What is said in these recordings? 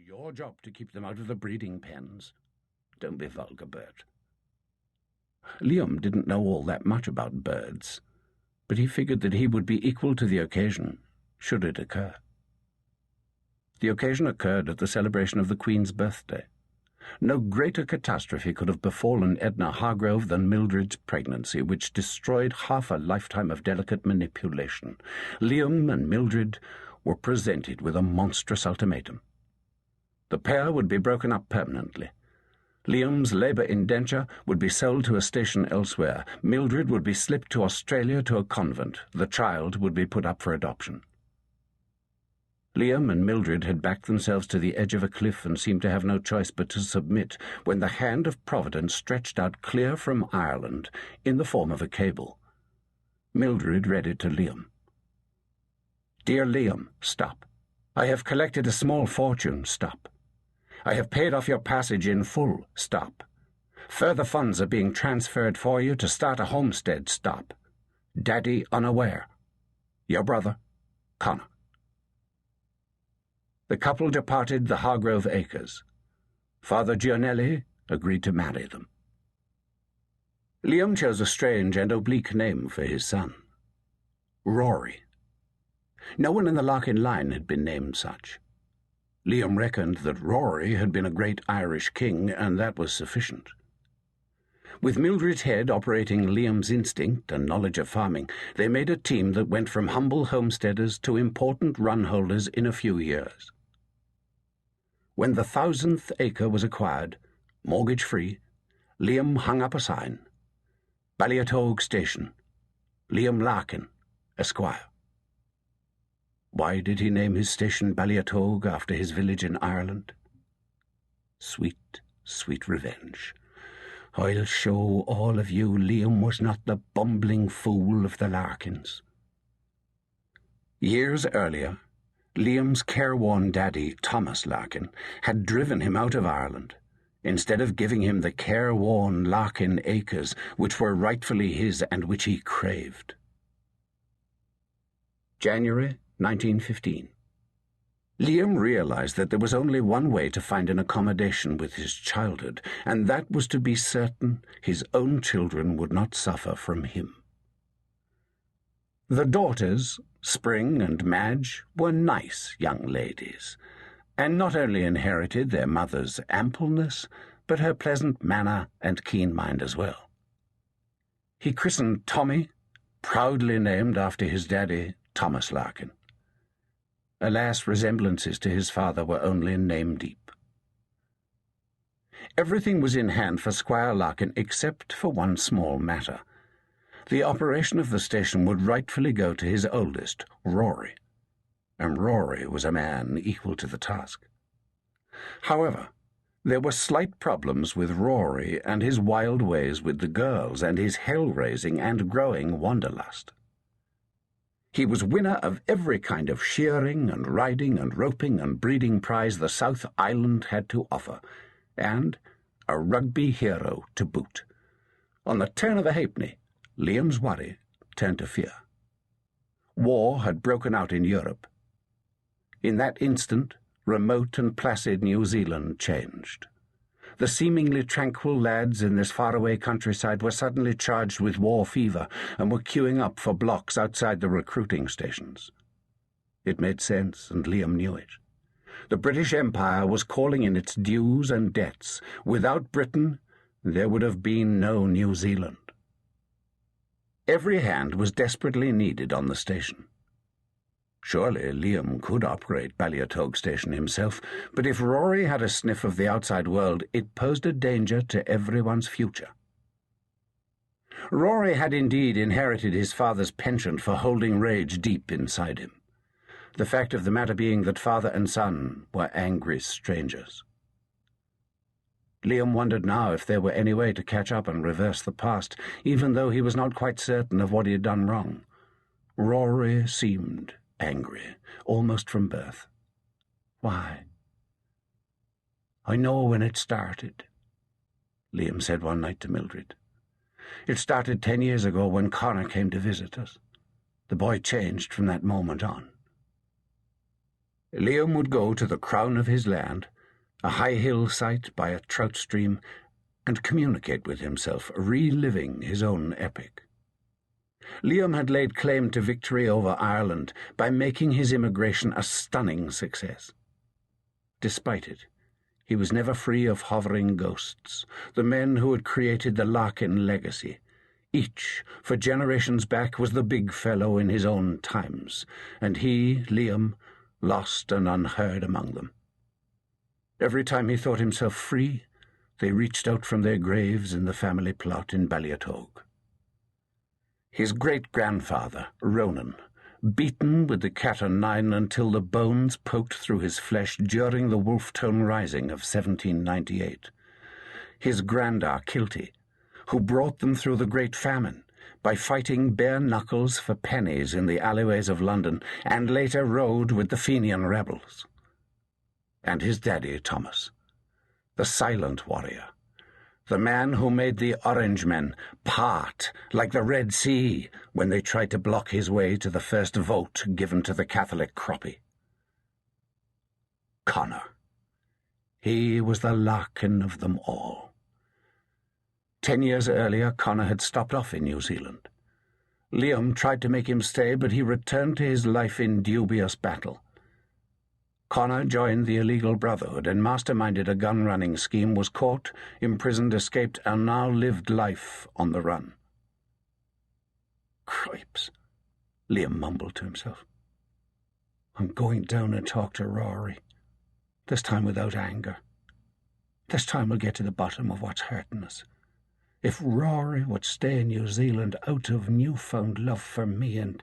your job to keep them out of the breeding pens. Don't be vulgar, Bert. Liam didn't know all that much about birds, but he figured that he would be equal to the occasion, should it occur. The occasion occurred at the celebration of the Queen's birthday. No greater catastrophe could have befallen Edna Hargrove than Mildred's pregnancy, which destroyed half a lifetime of delicate manipulation. Liam and Mildred were presented with a monstrous ultimatum. The pair would be broken up permanently. Liam's labour indenture would be sold to a station elsewhere. Mildred would be slipped to Australia to a convent. The child would be put up for adoption. Liam and Mildred had backed themselves to the edge of a cliff and seemed to have no choice but to submit when the hand of Providence stretched out clear from Ireland in the form of a cable. Mildred read it to Liam. "Dear Liam, stop. I have collected a small fortune, stop. I have paid off your passage in full, stop. Further funds are being transferred for you to start a homestead, stop. Daddy unaware. Your brother, Connor." The couple departed the Hargrove Acres. Father Gianelli agreed to marry them. Liam chose a strange and oblique name for his son. Rory. No one in the Larkin line had been named such. Liam reckoned that Rory had been a great Irish king, and that was sufficient. With Mildred's head operating Liam's instinct and knowledge of farming, they made a team that went from humble homesteaders to important run holders in a few years. When the 1,000th acre was acquired, mortgage-free, Liam hung up a sign. Balliatogue Station. Liam Larkin, Esquire. Why did he name his station Balliatogue after his village in Ireland? Sweet, sweet revenge. I'll show all of you Liam was not the bumbling fool of the Larkins. Years earlier, Liam's careworn daddy, Thomas Larkin, had driven him out of Ireland, instead of giving him the careworn Larkin acres which were rightfully his and which he craved. January 1915. Liam realized that there was only one way to find an accommodation with his childhood, and that was to be certain his own children would not suffer from him. The daughters, Spring and Madge, were nice young ladies, and not only inherited their mother's ampleness, but her pleasant manner and keen mind as well. He christened Tommy, proudly named after his daddy, Thomas Larkin. Alas, resemblances to his father were only in name deep. Everything was in hand for Squire Larkin except for one small matter. The operation of the station would rightfully go to his oldest, Rory, and Rory was a man equal to the task. However, there were slight problems with Rory and his wild ways with the girls and his hell-raising and growing wanderlust. He was winner of every kind of shearing and riding and roping and breeding prize the South Island had to offer, and a rugby hero to boot. On the turn of a halfpenny, Liam's worry turned to fear. War had broken out in Europe. In that instant, remote and placid New Zealand changed. The seemingly tranquil lads in this faraway countryside were suddenly charged with war fever and were queuing up for blocks outside the recruiting stations. It made sense, and Liam knew it. The British Empire was calling in its dues and debts. Without Britain, there would have been no New Zealand. Every hand was desperately needed on the station. Surely Liam could operate Balliatogue Station himself, but if Rory had a sniff of the outside world, it posed a danger to everyone's future. Rory had indeed inherited his father's penchant for holding rage deep inside him, the fact of the matter being that father and son were angry strangers. Liam wondered now if there were any way to catch up and reverse the past, even though he was not quite certain of what he had done wrong. Rory seemed angry, almost from birth. Why? "I know when it started," Liam said one night to Mildred. "It started 10 years ago when Connor came to visit us. The boy changed from that moment on." Liam would go to the crown of his land, a high hill site by a trout stream, and communicate with himself, reliving his own epic. Liam had laid claim to victory over Ireland by making his immigration a stunning success. Despite it, he was never free of hovering ghosts, the men who had created the Larkin legacy. Each, for generations back, was the big fellow in his own times, and he, Liam, lost and unheard among them. Every time he thought himself free, they reached out from their graves in the family plot in Balliatogue. His great-grandfather, Ronan, beaten with the cat-o'-nine until the bones poked through his flesh during the Wolftown Rising of 1798. His grandar, Kilty, who brought them through the Great Famine by fighting bare knuckles for pennies in the alleyways of London, and later rode with the Fenian rebels. And his daddy, Thomas, the silent warrior, the man who made the Orangemen part like the Red Sea when they tried to block his way to the first vote given to the Catholic croppy. Connor. He was the Larkin of them all. 10 years earlier, Connor had stopped off in New Zealand. Liam tried to make him stay, but he returned to his life in dubious battle. Connor joined the illegal brotherhood and masterminded a gun-running scheme, was caught, imprisoned, escaped, and now lived life on the run. "Cripes," Liam mumbled to himself. "I'm going down and talk to Rory. This time without anger. This time we'll get to the bottom of what's hurting us. If Rory would stay in New Zealand out of newfound love for me and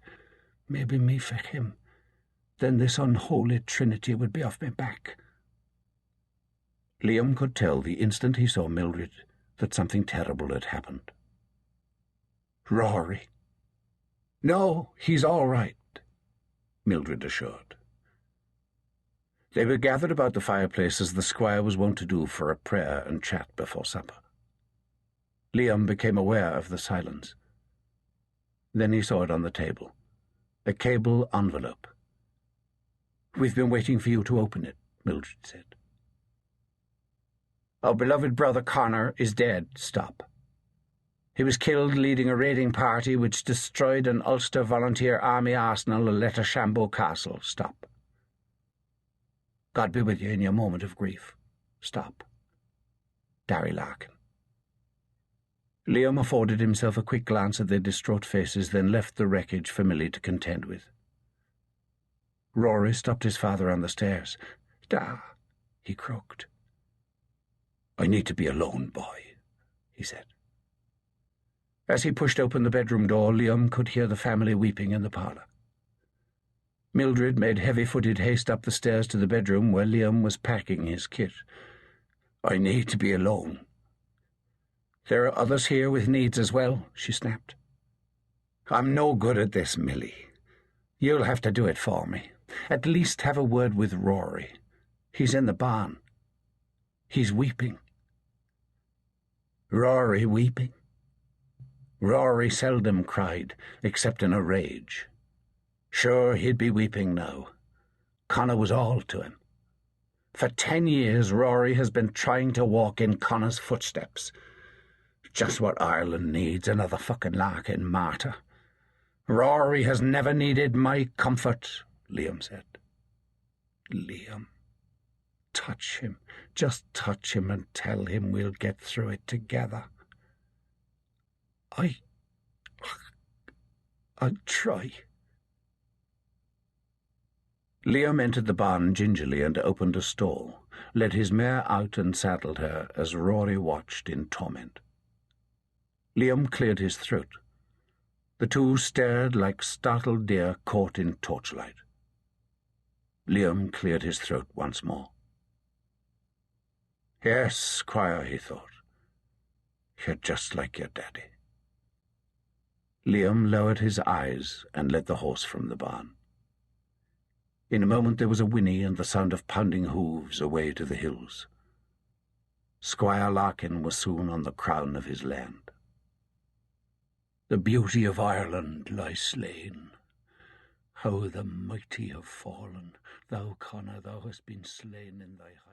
maybe me for him, then this unholy trinity would be off my back." Liam could tell the instant he saw Mildred that something terrible had happened. "Rory?" "No, he's all right," Mildred assured. They were gathered about the fireplace as the squire was wont to do for a prayer and chat before supper. Liam became aware of the silence. Then he saw it on the table, a cable envelope. "We've been waiting for you to open it," Mildred said. "Our beloved brother Connor is dead." Stop. "He was killed leading a raiding party which destroyed an Ulster Volunteer Army arsenal at Lettershambo Castle." Stop. "God be with you in your moment of grief." Stop. "Darry Larkin." Liam afforded himself a quick glance at their distraught faces, then left the wreckage for Milly to contend with. Rory stopped his father on the stairs. "Da," he croaked. "I need to be alone, boy," he said. As he pushed open the bedroom door, Liam could hear the family weeping in the parlour. Mildred made heavy-footed haste up the stairs to the bedroom where Liam was packing his kit. "I need to be alone." "There are others here with needs as well," she snapped. "I'm no good at this, Milly. You'll have to do it for me. At least have a word with Rory. He's in the barn. He's weeping." Rory weeping? Rory seldom cried, except in a rage. Sure, he'd be weeping now. Connor was all to him. For 10 years, Rory has been trying to walk in Connor's footsteps. Just what Ireland needs, another fucking Larkin martyr. "Rory has never needed my comfort," Liam said. "Liam, touch him. Just touch him and tell him we'll get through it together." I'll try." Liam entered the barn gingerly and opened a stall, led his mare out and saddled her as Rory watched in torment. Liam cleared his throat. The two stared like startled deer caught in torchlight. Liam cleared his throat once more. "Yes, Squire," he thought. "You're just like your daddy." Liam lowered his eyes and led the horse from the barn. In a moment there was a whinny and the sound of pounding hooves away to the hills. Squire Larkin was soon on the crown of his land. "The beauty of Ireland lies slain. How the mighty have fallen. Thou, Connor, thou hast been slain in thy high..."